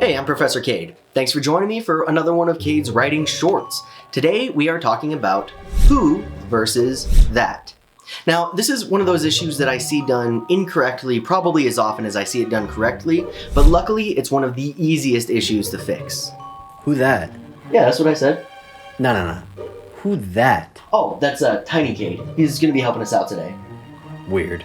Hey, I'm Professor Cade. Thanks for joining me for another one of Cade's writing shorts. Today we are talking about who versus that. Now, this is one of those issues that I see done incorrectly probably as often as I see it done correctly, but luckily it's one of the easiest issues to fix. Who that? Yeah, that's what I said. No. Who that? Oh, that's Tiny Cade. He's gonna be helping us out today. Weird.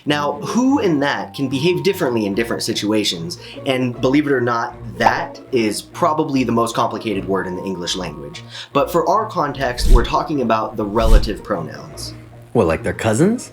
Now, who and that can behave differently in different situations, and believe it or not, that is probably the most complicated word in the English language. But for our context, we're talking about the relative pronouns. What, like they're cousins?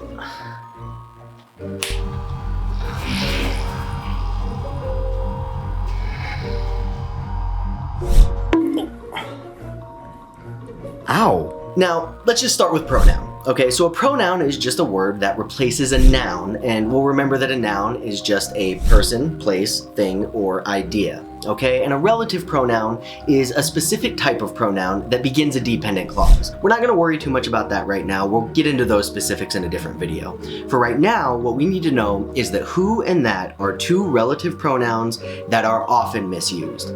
Ow! Now, let's just start with pronoun. Okay, so a pronoun is just a word that replaces a noun, and we'll remember that a noun is just a person, place, thing, or idea. Okay, and a relative pronoun is a specific type of pronoun that begins a dependent clause. We're not going to worry too much about that right now. We'll get into those specifics in a different video. For right now, what we need to know is that who and that are two relative pronouns that are often misused.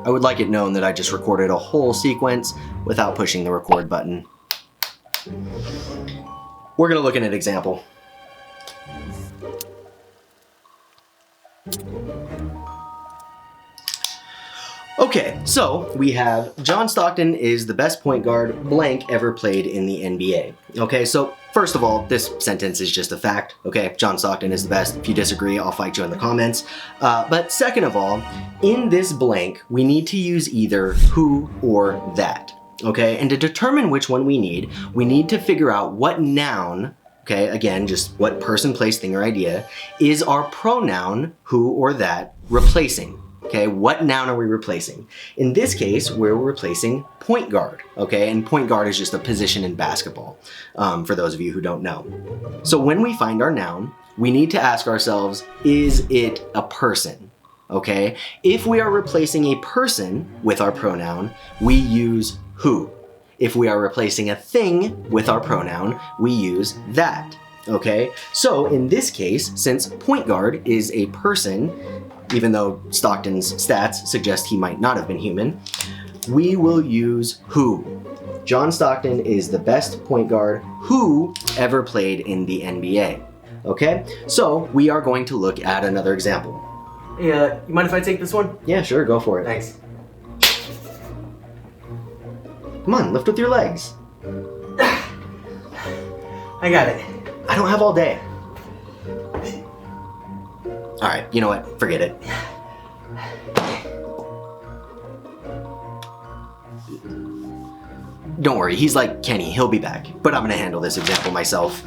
I would like it known that I just recorded a whole sequence without pushing the record button. We're going to look at an example. Okay, so we have John Stockton is the best point guard blank ever played in the NBA. Okay, so first of all, this sentence is just a fact. Okay, John Stockton is the best. If you disagree, I'll fight you in the comments. But second of all, in this blank, we need to use either who or that. Okay, and to determine which one we need to figure out what noun, okay, again, just what person, place, thing, or idea, is our pronoun who or that replacing. Okay, what noun are we replacing? In this case, we're replacing point guard, okay? And point guard is just a position in basketball, for those of you who don't know. So when we find our noun, we need to ask ourselves, is it a person? Okay, if we are replacing a person with our pronoun, we use who. If we are replacing a thing with our pronoun, we use that. Okay, so in this case, since point guard is a person, even though Stockton's stats suggest he might not have been human, we will use who. John Stockton is the best point guard who ever played in the NBA. Okay, so we are going to look at another example. Hey, you mind if I take this one? Yeah, sure, go for it. Thanks. Come on, lift with your legs. I got it. I don't have all day. All right, you know what? Forget it. Don't worry, he's like Kenny, he'll be back. But I'm gonna handle this example myself.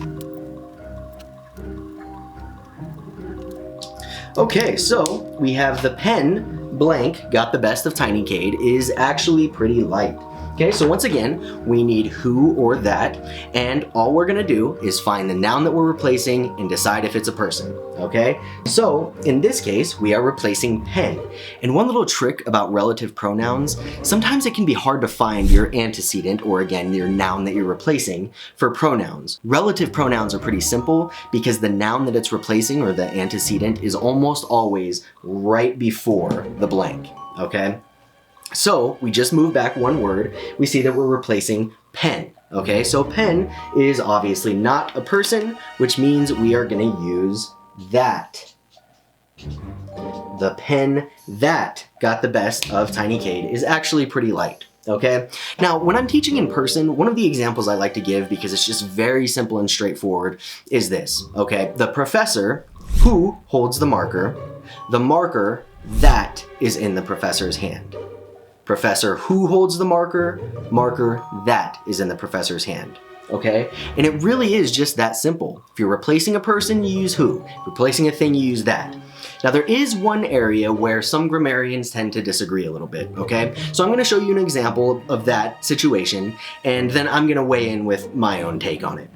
Okay, so we have the pen blank got the best of Tiny Cade is actually pretty light. Okay, so once again, we need who or that, and all we're gonna do is find the noun that we're replacing and decide if it's a person, okay? So, in this case, we are replacing pen. And one little trick about relative pronouns, sometimes it can be hard to find your antecedent, or again, your noun that you're replacing, for pronouns. Relative pronouns are pretty simple because the noun that it's replacing, or the antecedent, is almost always right before the blank, okay? So we just move back one word, we see that we're replacing pen, okay? So pen is obviously not a person, which means we are gonna use that. The pen that got the best of Tiny Cade is actually pretty light, okay? Now, when I'm teaching in person, one of the examples I like to give, because it's just very simple and straightforward, is this, okay? The professor who holds the marker that is in the professor's hand. Professor who holds the marker that is in the professor's hand, okay? And it really is just that simple. If you're replacing a person, you use who. Replacing a thing, you use that. Now there is one area where some grammarians tend to disagree a little bit, okay? So I'm gonna show you an example of that situation, and then I'm gonna weigh in with my own take on it.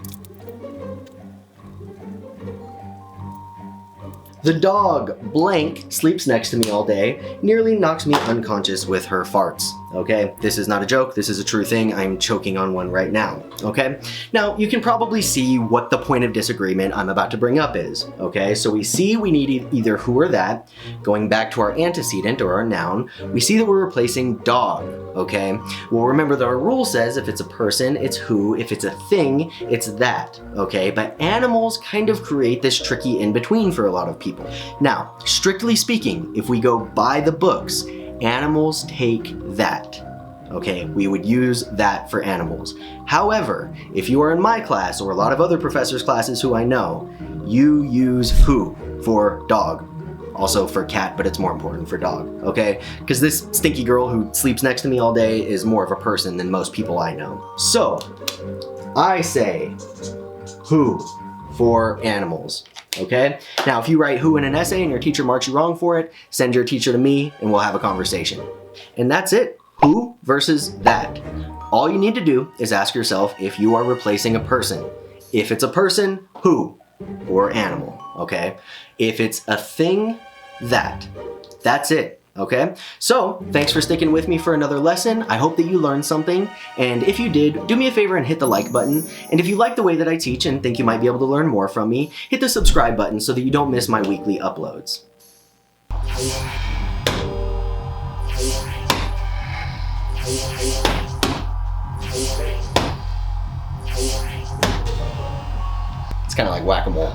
The dog blank sleeps next to me all day, nearly knocks me unconscious with her farts. okay? This is not a joke, this is a true thing. I'm choking on one right now, okay? Now, you can probably see what the point of disagreement I'm about to bring up is, okay? So we see we need either who or that. Going back to our antecedent or our noun, we see that we're replacing dog, okay? Well, remember that our rule says if it's a person, it's who, if it's a thing, it's that, okay? But animals kind of create this tricky in-between for a lot of people. Now, strictly speaking, if we go by the books, animals take that. Okay, we would use that for animals. However, if you are in my class or a lot of other professors' classes who I know, you use who for dog. Also for cat, but it's more important for dog, okay? Because this stinky girl who sleeps next to me all day is more of a person than most people I know. So, I say who for animals. Okay? Now, if you write who in an essay and your teacher marks you wrong for it, send your teacher to me and we'll have a conversation. And that's it. Who versus that. All you need to do is ask yourself if you are replacing a person. If it's a person, who or animal, okay? If it's a thing, that. That's it. Okay, so thanks for sticking with me for another lesson. I hope that you learned something, and if you did, do me a favor and hit the like button. And if you like the way that I teach and think you might be able to learn more from me, hit the subscribe button so that you don't miss my weekly uploads. It's kind of like whack-a-mole.